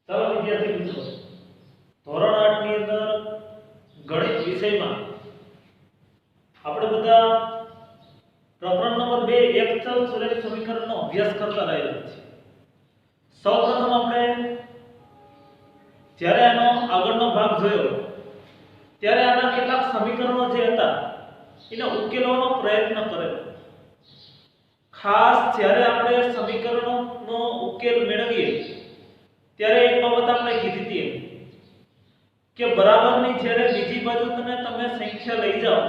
ચાલો વિદ્યાર્થી મિત્રો, ધોરણ 8 ની અંદર ગણિત વિષયમાં આપણે બધા પ્રકરણ નંબર 2 એકચલ સુરેખ સમીકરણનો અભ્યાસ કરતા રહ્યા છીએ. સૌપ્રથમ આપણે જ્યારે આનો આગળનો ભાગ જોયો ત્યારે આના કેટલાક સમીકરણો જે હતા એને ઉકેલવાનો પ્રયત્ન કરેલો. ખાસ જ્યારે આપણે સમીકરણોનો ઉકેલ મેળવીએ ત્યારે એક બાબત આપણે કીધી હતી કે બરાબરની જ્યારે બીજી બાજુ તમે સંખ્યા લઈ જાઓ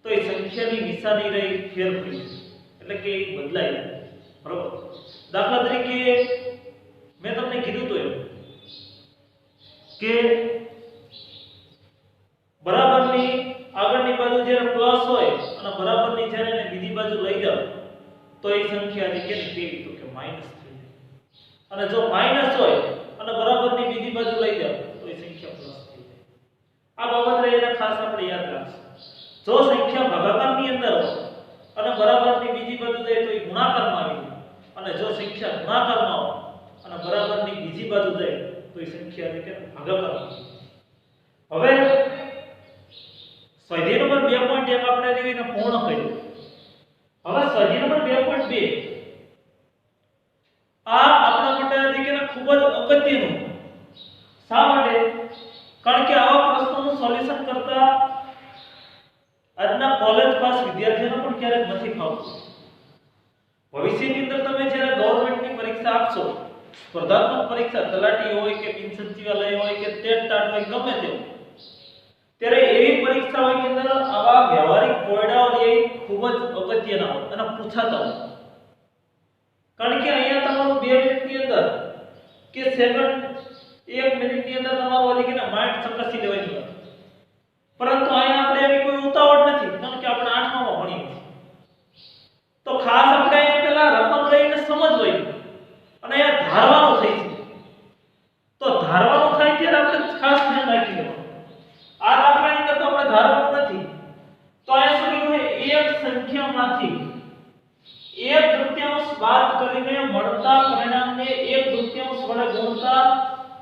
તો એ સંખ્યાની નિશાની રહી ફેર થઈ એટલે કે એ બદલાઈ જાય. બરાબર. દાખલા તરીકે મેં તમને કીધું તો એમ કે બરાબરની આગળની બાજુ જ્યારે પ્લસ હોય અને બરાબરની જ્યારે એને બીજી બાજુ લઈ જાઓ તો એ સંખ્યા જે કેવી કેવી તો કે માઈનસ થઈ જાય. અને જો માઈનસ હોય અને બરાબરની બીજી બાજુ લઈ જાઓ તો એ સંખ્યા પ્લસ થઈ જાય. આ બાબત એને ખાસ આપણે યાદ રાખશું. જો સંખ્યા ભાગાકારની અંદર હોય અને બરાબરની બીજી બાજુ જાય તો એ ગુણાકારમાં આવી જાય. અને જો સંખ્યા ગુણાકારમાં હોય અને બરાબરની બીજી બાજુ જાય તો એ સંખ્યા કે ભાગાકારમાં. હવે સ્વાધ્યાય નંબર 2.1 આપણે રીવીને પૂર્ણ કર્યું. હવે સ્વાધ્યાય નંબર 2.2 આ આપણા માટે ખૂબ જ અગત્યનું. શા માટે? કારણ કે આવા પ્રશ્નોનું સોલ્યુશન કરતા આજના કોલેજ પાસ વિદ્યાર્થીઓને પણ ક્યારેક નથી ફાવતું. ભવિષ્યની અંદર તમે જ્યારે ગવર્નમેન્ટની પરીક્ષા આપશો, સ્પર્ધાત્મક પરીક્ષા તલાટી હોય કે બિન સચિવાલય હોય કે ટેટ ટાટ હોય ગમે તે, ત્યારે એવી પરીક્ષાઓની અંદર આવા વ્યવહારિક કોયડાઓ એ ખૂબ જ અગત્યના હોય અને પૂછાતા હોય. કારણ કે અહીંયા તમારું 2 મિનિટની અંદર કે સેકન્ડ 1 મિનિટની અંદર તમારું ઓલી માઇન્ડ ચકાસી લેવાની વાત. પરંતુ અહીંયા આપણે એવી કોઈ ઉતાવળ નથી કારણ કે આપણે 8મામાં ભણીએ છીએ. તો ખાસ આપણે અહીંયા પહેલા રકમ લઈને સમજવી અને એ ધારવાનું થઈ છે. તો ધારવાનું થાય ત્યારે આપણે ખાસ ધ્યાન રાખી લેવાનું. આ દાખલાની અંદર તો આપણે ધારવાનું નથી. તો અહીંયા શું કીધું છે? એક સંખ્યામાંથી 1/3 બાદ કરીને મળતા પરિણામને 1/3 વડે ગુણતા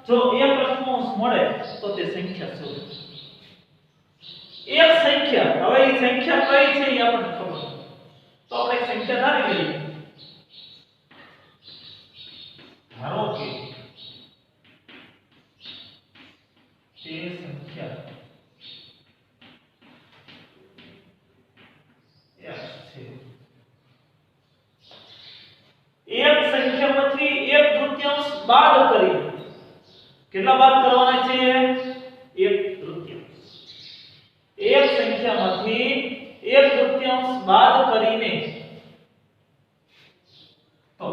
જો 1/8 મળે તો તે સંખ્યા શું? એક સંખ્યા. હવે એ સંખ્યા કઈ છે એ આપણને ખબર. તો આપણે એક સંખ્યા ધારી લઈએ. ધારો કે તે સંખ્યા x છે. એક સંખ્યામાંથી 1/3 બાદ કરી. કેટલા બાદ કરવાના છે? 1/3. એક સંખ્યામાંથી 1/3 બાદ કરીને તો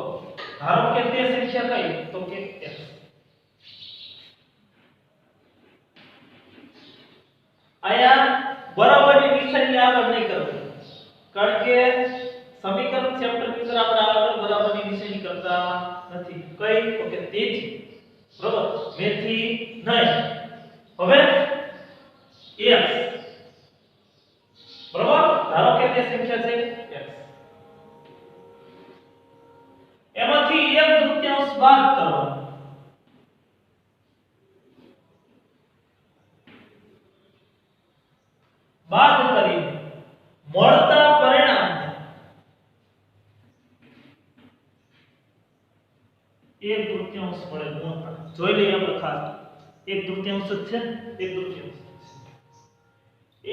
ધારો કે તે સંખ્યા કઈ તો કે x. આયા બરાબરની નિશાની આગળ નહીં કરવી કારણ કે સમીકરણ ચેપ્ટર ની અંદર આપણે આગળ બરાબરની નિશાની કરતા નથી. કઈ તો કે તેથી. બરાબર. મેથી નહીં. હવે x બરાબર. ધારો કે તે સંખ્યા છે x. એમાંથી 1/3 બાદ કરવાનો. બાદ કરી મળતા પરિણામને 1/3 વડે ગુણતા. જોઈ લઈએ આપણે ખાસ 1/3 જ છે. 1/3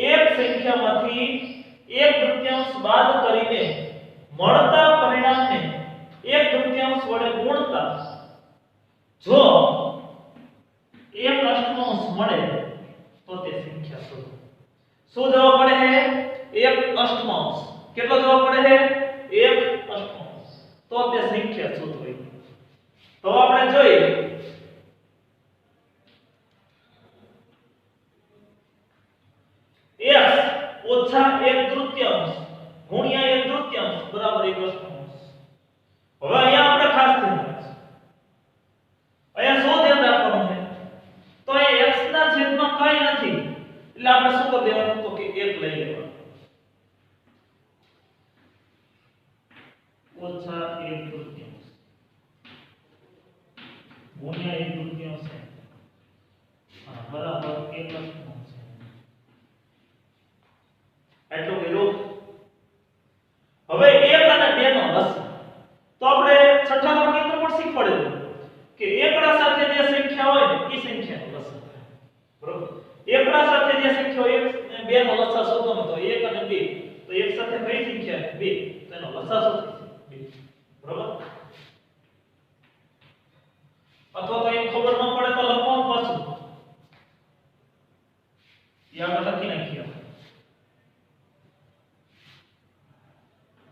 એક સંખ્યામાંથી 1/3 બાદ કરીને મળતા પરિણામને 1/3 વડે ગુણતા જો 1/8 મળે તો તે સંખ્યા શોધો. શું જવાબ મળે છે? 1/8. કેટલો જવાબ મળે છે? 1/8. તો તે સંખ્યા શોધવી. તો આપણે જોઈએ x ઓછા 1/3 ગુણ્યા 1/3 બરાબર 1/8. હવે અહીંયા આપણે ખાસ ધ્યાન રાખીશું. અહીંયા શું ધ્યાન રાખવાનું છે? તો એ x ના છેદમાં કંઈ નથી એટલે આપણે શું કરી દેવાનું તો કે 1 લઈ લેવાનું. ઓછા 1/3 ગુણ્યા સંખ્યા 2 તો એનો લસા શું થશે 2 બરાબર અથવા તો એમ ખબર ન પડે તો લખવાનું પાછું યાદ લખી નાખીએ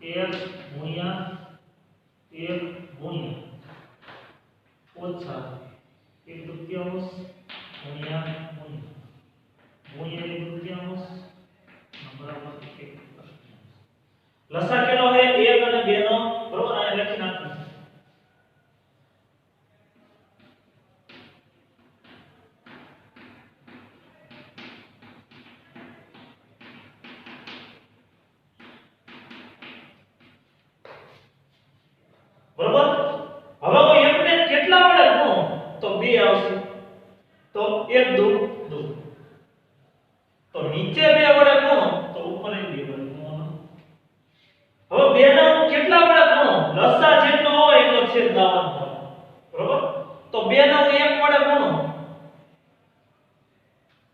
x ગુણ્યા 1 ગુણ્યા ઓછા 1/3 ગુણ્યા ગુણ્યા 1/3 બરાબર 1 લસા કેટલો હે 1 અને 2 નો બરોબર આ લખી નાખું બરોબર હવે કોઈ એકને કેટલા વડે ગુણો તો 2 આવશે તો 1 2 2 તો નીચે 2 વડે ગુણો તો ઉપર 2 વડે ગુણવાનો હવે 2 નો કેટલા વડે ગુણો લસા જેટલો હોય એટલો છેદ લાવવાનો બરોબર તો 2 નો 1 વડે ગુણો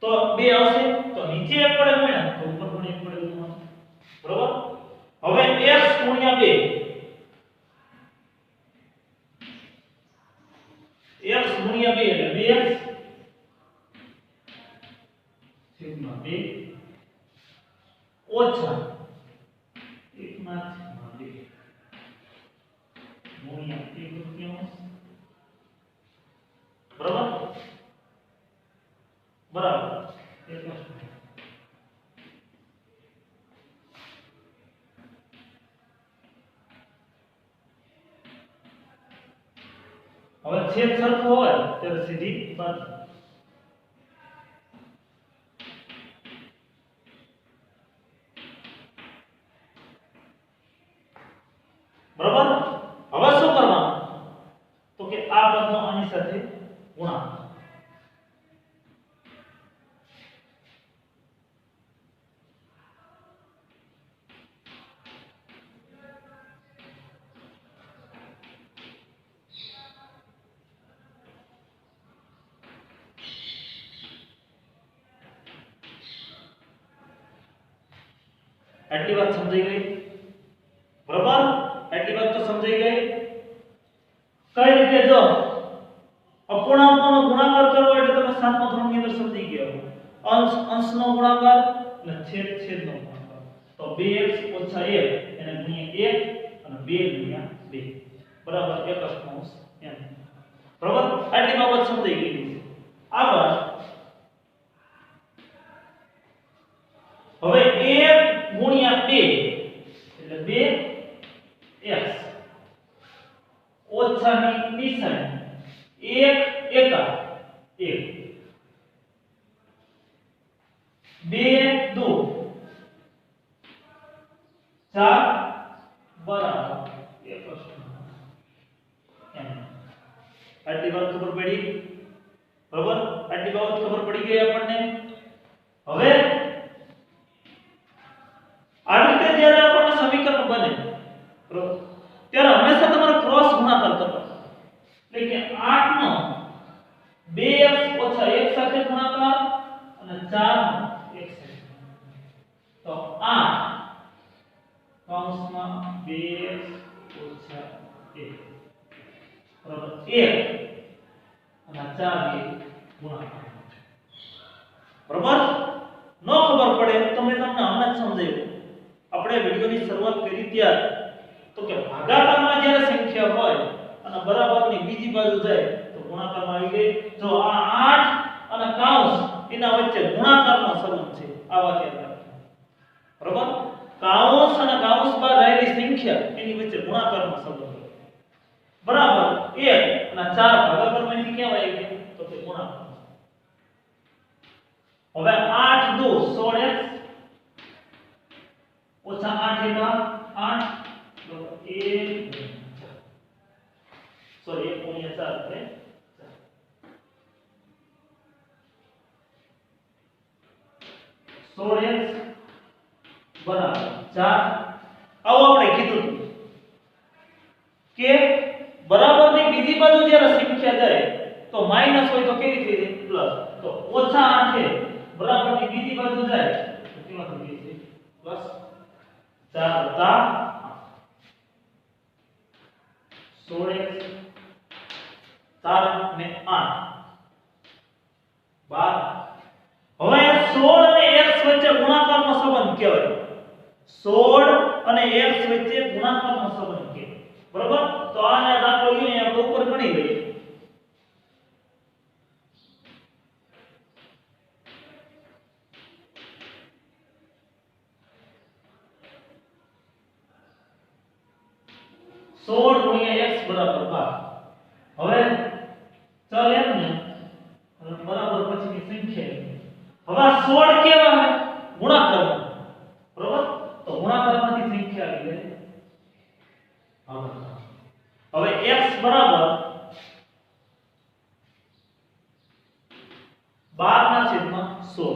તો 2 આવશે તો નીચે 1 વડે ગુણ્યા તો ઉપર પણ 1 વડે ગુણવાનો બરોબર હવે x ગુણ્યા 2 x ગુણ્યા 2 એટલે 2x છેદમાં 2 ઓછા 1 ના છેદમાં 2 ગુણ્યા 1/3 બરાબર બરાબર હવે છેદ સરખો હોય ત્યારે સીધી બાજુ બરાબર હવે શું કરવાનું તો કે આ પદનો આની સાથે ગુણાકાર આટલી વાત સમજાઈ ગઈ બરાબર આટલી વાત તો સમજાઈ ગઈ કઈ રીતે જો અપૂર્ણાંકોનો ગુણાકાર કરવો એટલે તમે સાતમા ધોરણની અંદર સમજી ગયા અંશનો ગુણાકાર અને છેદનો ગુણાકાર તો 2x - 1 એને ગુણ્યા 1 અને 2 ગુણ્યા 2 બરાબર 1/2 એમ બરાબર આટલી બાબત સમજાઈ ગઈ છે આગળ હવે 1 ગુણ્યા 2 એટલે 2x ઓછાની નિશાની 1 એકા 1 2 2 4 બરાબર 1 એમ આટલી વાત ખબર પડી બરાબર આટલી બાબત ખબર પડી ગઈ આપણને હવે આ રીતે જ્યારે આપણને સમીકરણ બને બરાબર ત્યારે હંમેશા તમારે ક્રોસ ગુણાકાર કરવાનો એટલે કે 8 નો 2x - 1 સાથે ગુણાકાર અને 4 નો 1 સાથે તો 8 કૌંસમાં 2x - 1 બરાબર 1 અને 4 એ ગુણાકાર બરાબર નો ખબર પડે તો મેં તમને હમણાં જ સમજાવ્યું આપણે વિડિયોની શરૂઆત કરી ત્યારે તો કે ભાગાકારમાં જ્યારે સંખ્યા હોય અને બરાબરની બીજી બાજુ જાય તો ગુણાકારમાં આવી ગઈ જો આ 8 અને કૌંસ એના વચ્ચે ગુણાકારનો સંબંધ છે આ વાત યાદ રાખજો બરાબર કૌંસ અને કૌંસ બહાર રહેલી સંખ્યા એની વચ્ચે ગુણાકારનો સંબંધ બરાબર 1 અને 4 ભાગાકારમાંથી ક્યાં આવી ગઈ તો કે ગુણાકાર હવે 8 2 16x ઓછા 8 એકા 8 તો 1 સોરી 1 ગુણ્યા 4 એટલે 16x બરાબર 4 આવો આપણે કીધું કે બરાબરની બીજી બાજુ જ્યારે સંખ્યા જાય તો માઈનસ હોય તો કેવી થઈ જાય પ્લસ તો ઓછા 8 બરાબરની બીજી બાજુ જાય તો કેવા થઈ જાય પ્લસ 4 વત્તા 16x 4 ને 8 12 હવે 16 અને x વચ્ચે ગુણાકારનો સંબંધ કહેવાય 16 અને x વચ્ચે ગુણાકારનો સંબંધ કહેવાય બરોબર તો આને દાખલો લઈએ આપણે ઉપર ગણી લઈએ 16 ગુણ્યા x બરાબર 12 હવે ચાલ એમ ને બરાબર પછીની સંખ્યા હવે 16 કેવા હે ગુણાકાર બરોબર તો ગુણાકારમાંથી સંખ્યા આવી જાય હવે x બરાબર 12/16 તો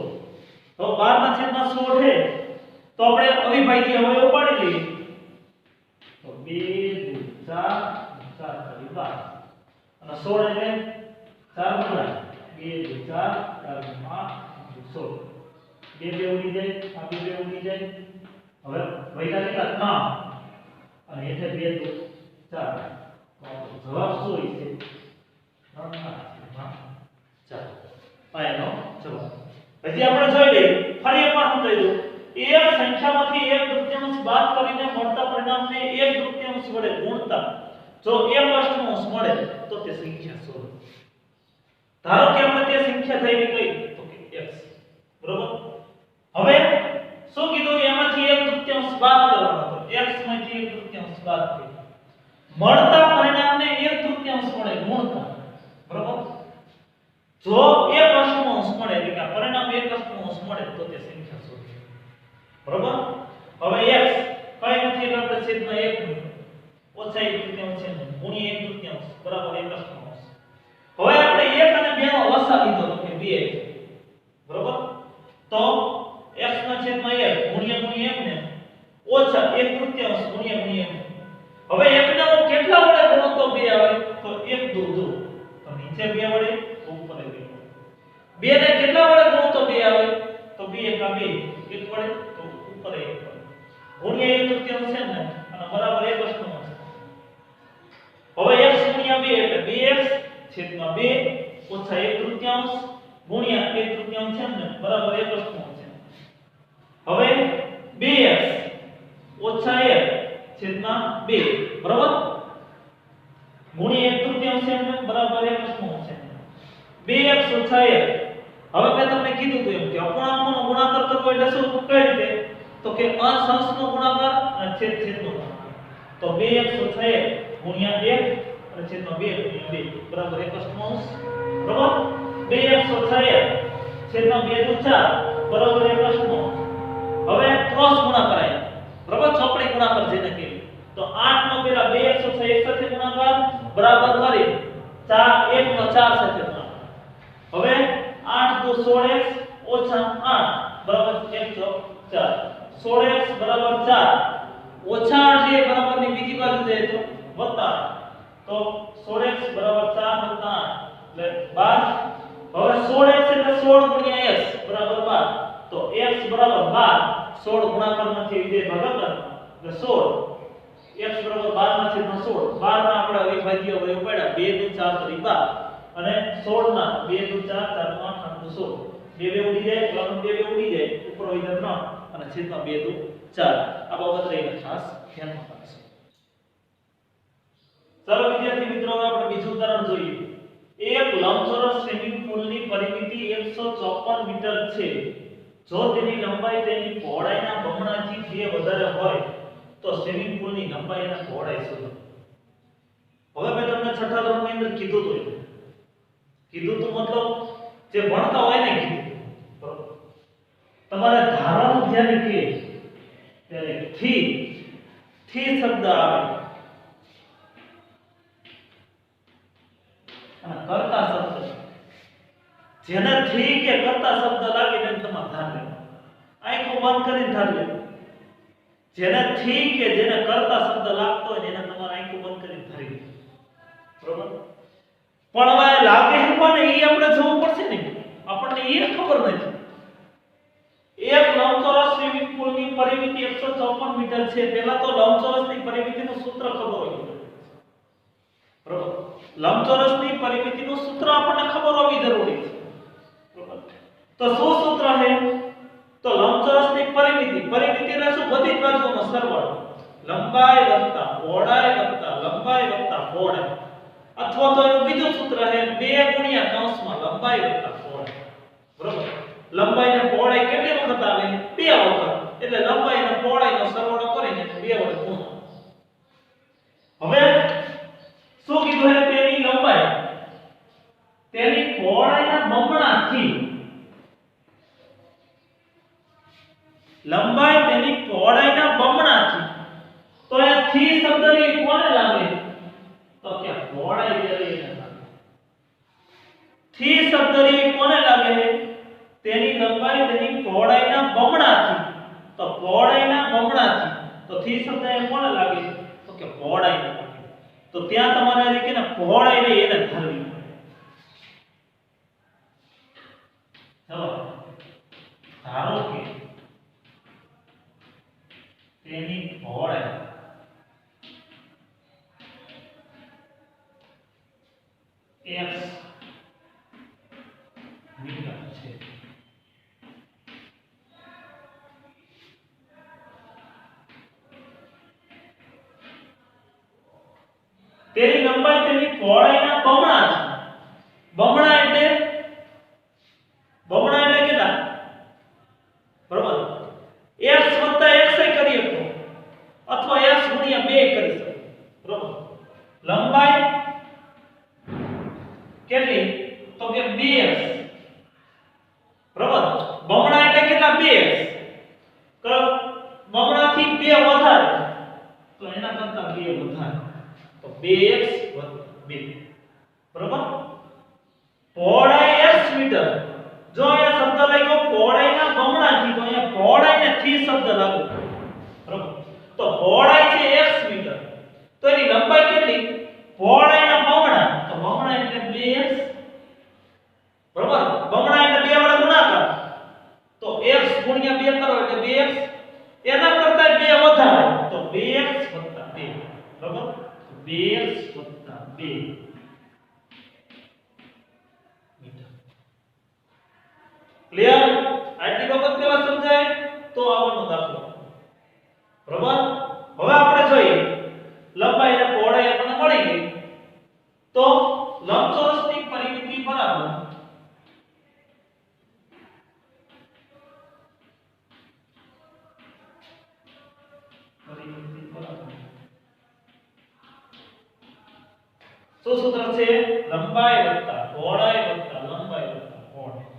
12/16 છે તો આપણે અવિભાજ્ય અવયવ પાડી લઈએ તો 2 4 4 કરી 12 અને 16 એટલે 4 ગુણ્યા 2 4 4 16 બે બે ઉડી જાય આ બે બે ઉડી જાય હવે વૈધા કેટલા 3 અને એટલે 2 તો 4 તો જવાબ શું છે 3/4 આનો જવાબ હજી આપણે જોઈ લઈએ ફરી એકવાર સમજાવી દઉં એક સંખ્યામાંથી એક તૃતીયાંશ બાદ કરીને મળતા પરિણામને એક તૃતીયાંશ વડે ગુણતા જો એક અષ્ટમાંશ મળે તો તે સંખ્યા શોધો ધારો કે આપણે તે સંખ્યા થઈ ગઈ તો કે x બરોબર હવે શું કીધું એમાંથી એક તૃતીયાંશ બાદ કરવાનો તો x માંથી એક તૃતીયાંશ બાદ કરી મળતા પરિણામને એક તૃતીયાંશ વડે ગુણતા બરોબર જો એક અષ્ટમાંશ મળે એટલે કે પરિણામ એક અષ્ટમાંશ મળે તો તે સંખ્યા શોધો બરોબર હવે x કઈ નથી એટલે આપણે છેદમાં 1 ઓછા 1 તૃતીયાંશ છે ગુણ્યા 1 તૃતીયાંશ બરાબર 1 અષ્ટમાંશ હવે આપણે 1 અને 2 નો લસા લીધો તો કે 2 બરોબર તો x ના છેદમાં 1 ગુણ્યા 1 ને ઓછા 1 તૃતીયાંશ ગુણ્યા 1 હવે 1 ને હું કેટલા વડે ગુણો તો 2 આવે તો 1 2 2 તો નીચે 2 વડે ઉપર 2 2 ને કેટલા વડે ગુણો તો 2 આવે તો 2 1 2 1 વડે તો ઉપર 1 ગુણ્યા 1 તૃતીયાંશ છે ને અને બરાબર 1 અષ્ટમાંશ હવે x ગુણ્યા 2 એટલે 2x છેદમાં 2 ઓછા 1 તૃતીયાંશ ગુણ્યા 1 તૃતીયાંશ છે ને બરાબર 1 અષ્ટમાંશ છે હવે 2x ઓછા 1 છેદમાં 2 બરાબર ગુણ્યા 1 તૃતીયાંશ છે ને બરાબર 1 અષ્ટમાંશ છે 2x ઓછા 1 હવે મેં તમને કીધું હતું એમ કે અપૂર્ણાંકનો ગુણાકાર કરવો એટલે શું કઈ રીતે તો કે અંશ અંશનો ગુણાકાર અને છેદ છેદનો ગુણાકાર તો 2x ઓછા 1 ગુણ્યા 1 અને છેદમાં 2 ગુણ્યા 2 બરાબર 1 અષ્ટમાંશ બરાબર 2x ઓછા 1 છેદમાં 2 * 4 બરાબર 1 અષ્ટમાંશ હવે ક્રોસ ગુણાકાર આયા બરાબર ચોકડી ગુણાકાર જેને કહેવાય તો 8 નો પેલા 2x ઓછા 1 સાથે ગુણાકાર બરાબર કરી 4 1 નો 4 સાથે ગુણાકાર હવે 8 * 16x ઓછા 8 બરાબર 1 * 4 16x બરાબર 4 ઓછા 8 છે બરાબરની બીજી બાજુ જાય તો વત્તા તો 16x બરાબર 4 વત્તા 8 એટલે 12 હવે 16x એટલે 16 ગુણ્યા x બરાબર 12 તો x બરાબર 12 16 ગુણાકારમાંથી વિધેય ભાગાકાર એટલે 16 x બરાબર 12 ના છેદમાં 16 12 ના આપણે અવિભાજ્ય અવયવ પાડ્યા 2 * 4 = 12 અને 16 ના 2 * 4 4 * 8 8 * 16 બે બે ઉડી જાય તો બે બે ઉડી જાય ઉપર હોય 3 અને છેદમાં 2 * 4 આ બાબત રહીને ખાસ ધ્યાનમાં રાખજો ચાલો વિદ્યાર્થી મિત્રો હવે આપણે બીજું ઉદાહરણ જોઈએ એક લંબચોરસ સ્વિમિંગ પૂલની પરિમિતિ 154 મીટર છે જો તેની લંબાઈ તેની પહોળાઈના બમણાથી 2 વધારે હોય તો સ્વિમિંગ પૂલની લંબાઈ અને પહોળાઈ શોધો હવે મેં તમને છઠ્ઠા ધોરણની અંદર કીધું તો મતલબ જે ભણતા હોય ને કીધું બરોબર તમારે ધારવાનું જ્યારે કે ત્યારે થી શબ્દ આવે અને કરતા શબ્દ જેને થી કે કરતા શબ્દ લાગે ને તમારે ધ્યાન લેવાનું આંખો બંધ કરીને ધ્યાન લેવાનું જેને થી કે જેને કરતા શબ્દ લાગતો હોય એને તમારે આંખો બંધ કરીને ધરી બરોબર પણ હવે લાગે છે કોને ઈ આપણે જોવું પડશે ને આપણને એ ખબર નથી એક લંબચોરસ સ્વિમિંગ પૂલની પરિમિતિ 154 મીટર છે. પહેલા તો લંબચોરસની પરિમિતિનું સૂત્ર ખબર હોવી જોઈએ. બરોબર. લંબચોરસની પરિમિતિનું સૂત્ર આપણને ખબર હોવી જરૂરી છે. બરોબર. તો શું સૂત્ર છે? તો લંબચોરસની પરિમિતિને શું બધી બાજુનો સરવાળો લંબાઈ વત્તા પહોળાઈ વત્તા લંબાઈ વત્તા પહોળાઈ, અથવા તો એનું બીજું સૂત્ર છે 2 ગુણ્યા કૌંસમાં લંબાઈ વત્તા પહોળાઈ. બરોબર. લંબાઈ અને પહોળાઈ કેટલી વખત આવે? 2 વખત. એટલે લંબાઈ અને પહોળાઈનો સરવાળો કરીને 2 વડે ગુણો. હવે શું કીધું છે? તેની લંબાઈ તેની પહોળાઈના બમણાથી, લંબાઈ તેની પહોળાઈના બમણાથી. તો એ થી શબ્દની કોને લાગે? તો કે પહોળાઈ જેવી લાગે. થી શબ્દની કોને લાગે? તેની લંબાઈ તેની પહોળાઈના બમણાથી. તો પહોળાઈના બમણાથી. તો થી શબ્દને કોને લાગે? તો કે પહોળાઈને લાગે. તો ત્યાં તમારે જે કે પહોળાઈ રે એને ધરવી પડે. ચલો ધારો કે તેની પહોળાઈ x મીટર છે. તેની લંબાઈ તેની પહોળાઈના બમણા છે. બમણા એટલે કેટલા? બરોબર. x x કરી શકો અથવા x ગુણ્યા 2 કરી શકો. બરોબર. લંબાઈ કેટલી? તો કે 2x. બરોબર. બમણા એટલે કેટલા? 2x. તો બમણાથી 2 વધારે તો એના કરતા 2 વધારે તો 2x 2. બરોબર. પહોળાઈ x મીટર. જો અહીંયા શબ્દ લાગ્યો પહોળાઈના બમણાથી, તો અહીંયા પહોળાઈને થી શબ્દ લાગુ. બરોબર. તો પહોળાઈ છે x મીટર. તો એની લંબાઈ કેટલી? પહોળાઈના બમણા. તો બમણા એટલે 2x. બરોબર. બમણા એટલે 2 વડે ગુણાકાર. તો x ગુણ્યા 2 કરો એટલે 2x. એના કરતા 2 વધારે તો 2x 2. બરોબર. 2x 2 metre. ક્લિયર? આટલી બાબત પેલા સમજાય તો આગળનો દાખલો. બરોબર. હવે આપણે જોઈએ લંબાઈ અને પહોળાઈ આપણને મળી ગઈ. તો લંબચોરસની પરિમિતિ બરાબર શું સૂત્ર છે? લંબાઈ વત્તા પહોળાઈ વત્તા લંબાઈ વત્તા પહોળાઈ.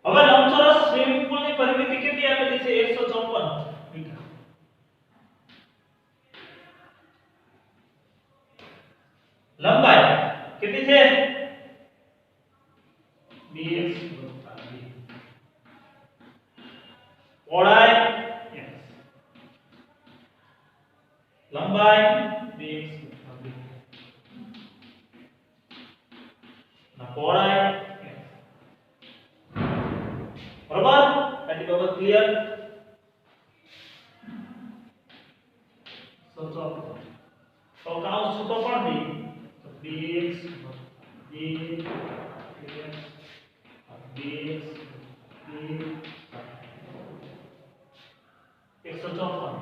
હવે લંબચોરસ સ્વિમિંગ પૂલની પરિમિતિ કેટલી આપેલી છે? 154 મીટર. લંબાઈ કેટલી છે? 2x 2. પહોળાઈ x. લંબાઈ 2x 2. ના પહોળાઈ x. બરાબર? આટલી બાબત ક્લિયર? તો કાઉન્સ તો પણ દે તો 2x 2 154.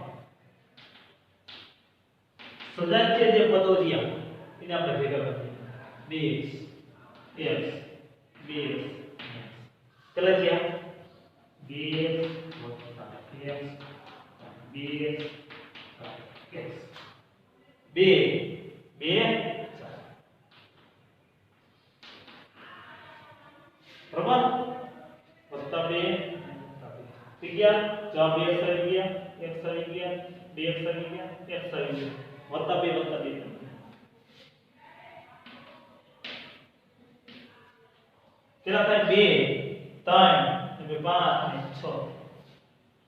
સજાતીય જે પદો રહ્યા એને આપણે ભેગા કરીએ. 2x 2x કેટલા થયા? 2x 2 બરાબર વત્તા 2 થઈ ગયા. જવાબ x આવી ગયા, x આવી ગયા, 2x આવી ગયા, x આવી ગયા, વત્તા 2 કેટલા થાય? 2 3 5 અને 6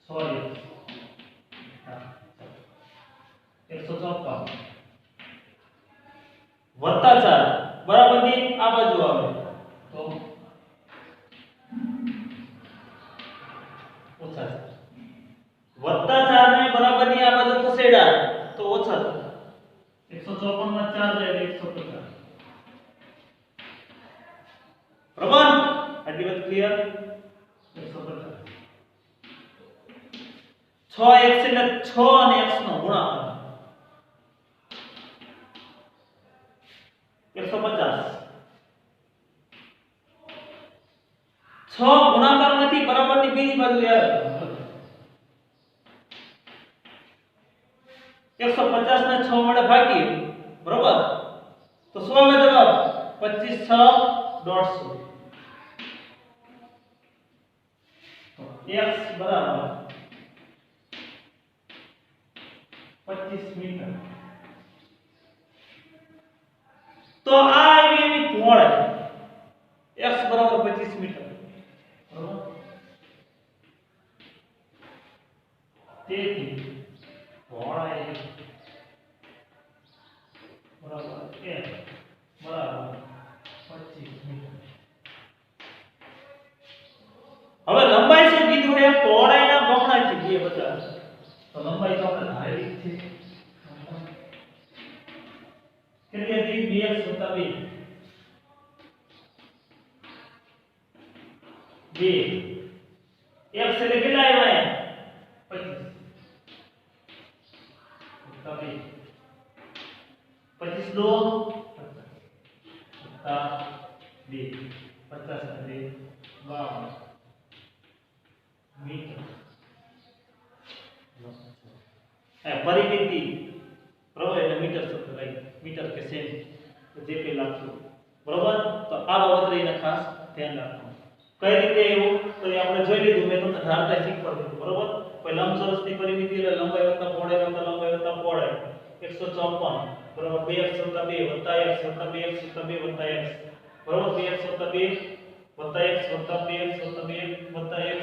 સોરી 154. વત્તા 4 બરાબર ની આ બાજુ આવે તો ઓછા વત્તા 4 ને બરાબર ની આ બાજુ ખસેડા તો ઓછા થશે 154 માં 4 જાય એટલે 150 બરાબર આટલી વાત ક્લિયર 150 6x એટલે 6 અને x નો ગુણાકાર 150 6 ગુણાકારમાંથી બરાબરની બીજી બાજુ આવે 150 ને 6 વડે ભાગીએ બરાબર તો શું આવે જવાબ 25 6 150 તો x બરાબર 25 મીટર તો આ આવી એની પહોળાઈ x બરાબર 25 મીટર બરાબર તેથી પહોળાઈ બરાબર x બરાબર 25 મીટર હવે લંબાઈ શું કીધું છે પહોળાઈના બમણાથી બે બધા તો લંબાઈ તો આપણે ધારેલી છે કેટલી હતી 2x 2 2 x એટલે કેટલા આવ્યા 25 25 દો 2 50 અને 52 મીટર પરિમિતિ બરાબર એટલે મીટર શબ્દ લાગી મીટર કે સેમ જે પે લખશું બરાબર તો આ બાબત રહીને ખાસ ધ્યાન રાખવાનું કઈ રીતે એવું તો એ આપણે જોઈ લીધું મેં તમને ધારતા શીખવાડી દીધું બરાબર કોઈ લંબચોરસની પરિમિતિ એટલે લંબાઈ વત્તા પહોળાઈ વત્તા લંબાઈ વત્તા પહોળાઈ 154 બરાબર 2x 2 વત્તા x વત્તા 2x વત્તા 2 વત્તા x બરાબર 2x વત્તા 2 વત્તા x વત્તા 2x વત્તા 2 વત્તા x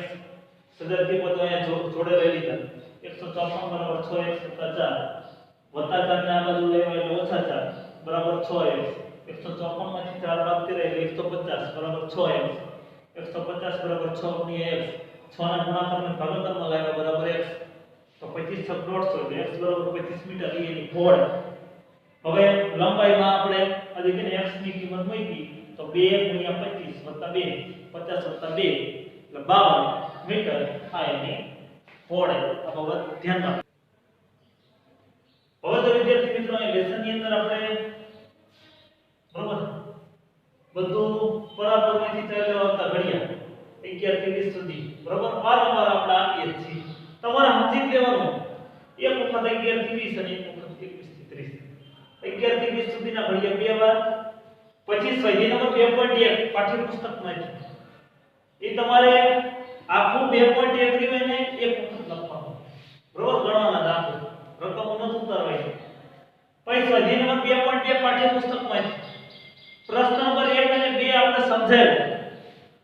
સદરથી બધું અહીંયા જોડે રહી લીધા 154 બરાબર 6x વત્તા 4 વત્તા 4 ને આ બાજુ લેવા એટલે ઓછા 4 બરાબર 6x 154 માંથી 4 બાદ કરે એટલે 150 બરાબર 6x 150 બરાબર 6 ની x 6 ના ગુણાકારને ભાગાકારમાં લાવ્યા બરાબર x તો 25 6 150 એટલે x બરાબર 25 મીટર એની પહોળાઈ હવે લંબાઈમાં આપણે હજી કે x ની કિંમત મૂકી તો 2 * 25 + 2 50 + 2 એટલે 52 મીટર આ એની પહોળાઈ આ બાબત ધ્યાન રાખો હવે તો વિદ્યાર્થી મિત્રો આ લેસનની અંદર આપણે બરોબર બધું પરાપરમાંથી ચાલ્યા આવતા ઘડિયા 11 થી 20 સુધી બરોબર વારંવાર આપણે આપીએ છીએ તમારે સમજી લેવાનું એક વખત 11 થી 20 અને એક વખત 21 થી 30 11 થી 20 સુધીના ઘડિયા બે વાર પછી સ્વાધ્યાય નંબર 2.1 પાઠ્યપુસ્તકમાંથી એ તમારે આખું 2.1 રીવાઈને એક વખત લખવાનું બરોબર ગણવાના દાખલા રકમો ન ઉતારવાય પછી સ્વાધ્યાય નંબર 2.2 પાઠ્યપુસ્તકમાંથી પ્રશ્ન નંબર 1 અને 2 આપણે સમજાવ્યું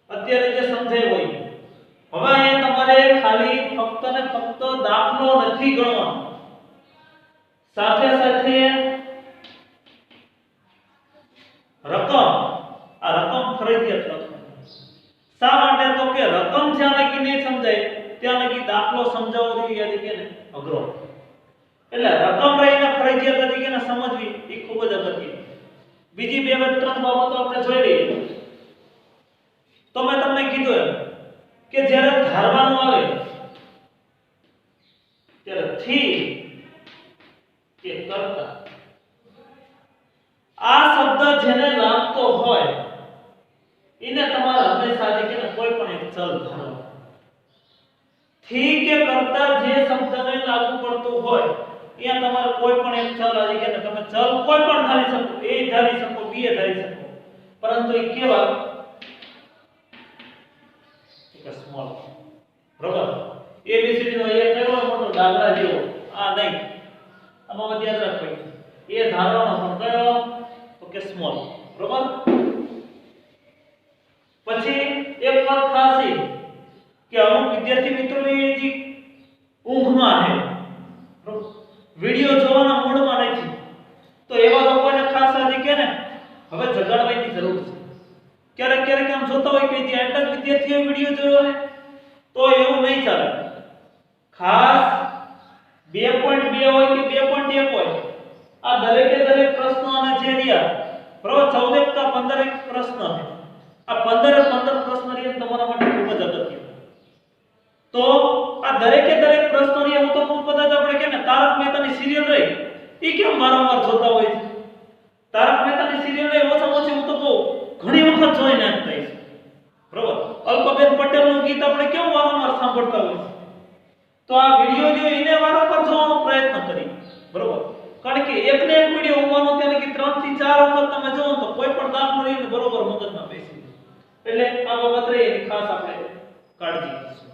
અત્યારે જે સમજાવ્યું હોય હવે અહીંયા તમારે ખાલી ફક્ત ને ફક્ત દાખલો નથી ગણવાનો સાથે સાથે રકમ આ રકમ ફરજિયાત લખવાની શા માટે તો કે રકમ જ્યાં લગી નહીં સમજાય ત્યાં લગી દાખલો સમજાવવો યાદ કે ને અઘરો એટલે રકમ રહીને ફરજિયાત હતી કે ને સમજવી એ ખૂબ જ અગત્યની બીજી બે ત્રણ બાબતો આપણે જોઈ લઈએ તો મેં તમને કીધું એમ કે જ્યારે ધારવાનું આવે ત્યારે થી કે કરતા આ શબ્દ જેને લાગતો હોય એને તમારે હંમેશા જે કે કોઈ પણ એક ચલ ધારો થી કે કરતા જે શબ્દને લાગુ પડતું હોય ત્યાં તમારે કોઈ પણ એક ચલ આજે કે તમે ચલ કોઈ પણ ધારી શકો a ધારી શકો b ધારી શકો પરંતુ એ કેવા એક સ્મોલ બરોબર abcd નો એક એવો મોટો દાખલા જેવો આ નહીં આમાં યાદ રાખવું એ ધારવાનો પણ કયો તો કે સ્મોલ બરોબર પછી એક વાત ખાસ છે કે અમુક વિદ્યાર્થી મિત્રોની જે ઊંઘમાં છે વિડિયો જોવાના મૂડમાં નથી તો એવા લોકોને ખાસ આજે કે ને જરૂર છે. ક્યારેક ક્યારેક આમ જોતા હોય કે જે આટલા વિદ્યાર્થીઓ વિડિયો જોયો છે તો એવું નહીં ચાલે. ખાસ 2.2 હોય કે 2.1 હોય, આ દરેકે દરેક પ્રશ્નો અને જે રહ્યા બરાબર 14 કા 15 પ્રશ્ન છે. આ 15 પ્રશ્ન રહ્યા તમારા માટે ખૂબ જ અગત્ય. તો આ દરેકે દરેક પ્રશ્નો રહ્યા હું તો ખૂબ કદાચ આપણે કે ને તારક મહેતાની સિરિયલ રહી એ કેમ વારંવાર જોતા હોય છે. તારક મહેતાની સિરિયલ રહી ઓછામાં ઓછી હું તો કહું ઘણી વખત જોઈ નાખતા હોય છે. બરાબર, અલ્પબેન પટેલનું ગીત આપણે કેવું વારંવાર સાંભળતા હોય છે. તો આ વિડિયો જો એને વારંવાર જોવાનો પ્રયત્ન કરી. બરાબર, કારણ કે એકને એક વિડિયો હોવાનો ત્યારે કે 3 થી 4 વખત તમે જોવો તો કોઈ પણ દાખલો રહીને બરોબર મગજમાં બેસી જાય. એટલે આ બાબત રહી એની ખાસ આપણે કાળજી લઈશું.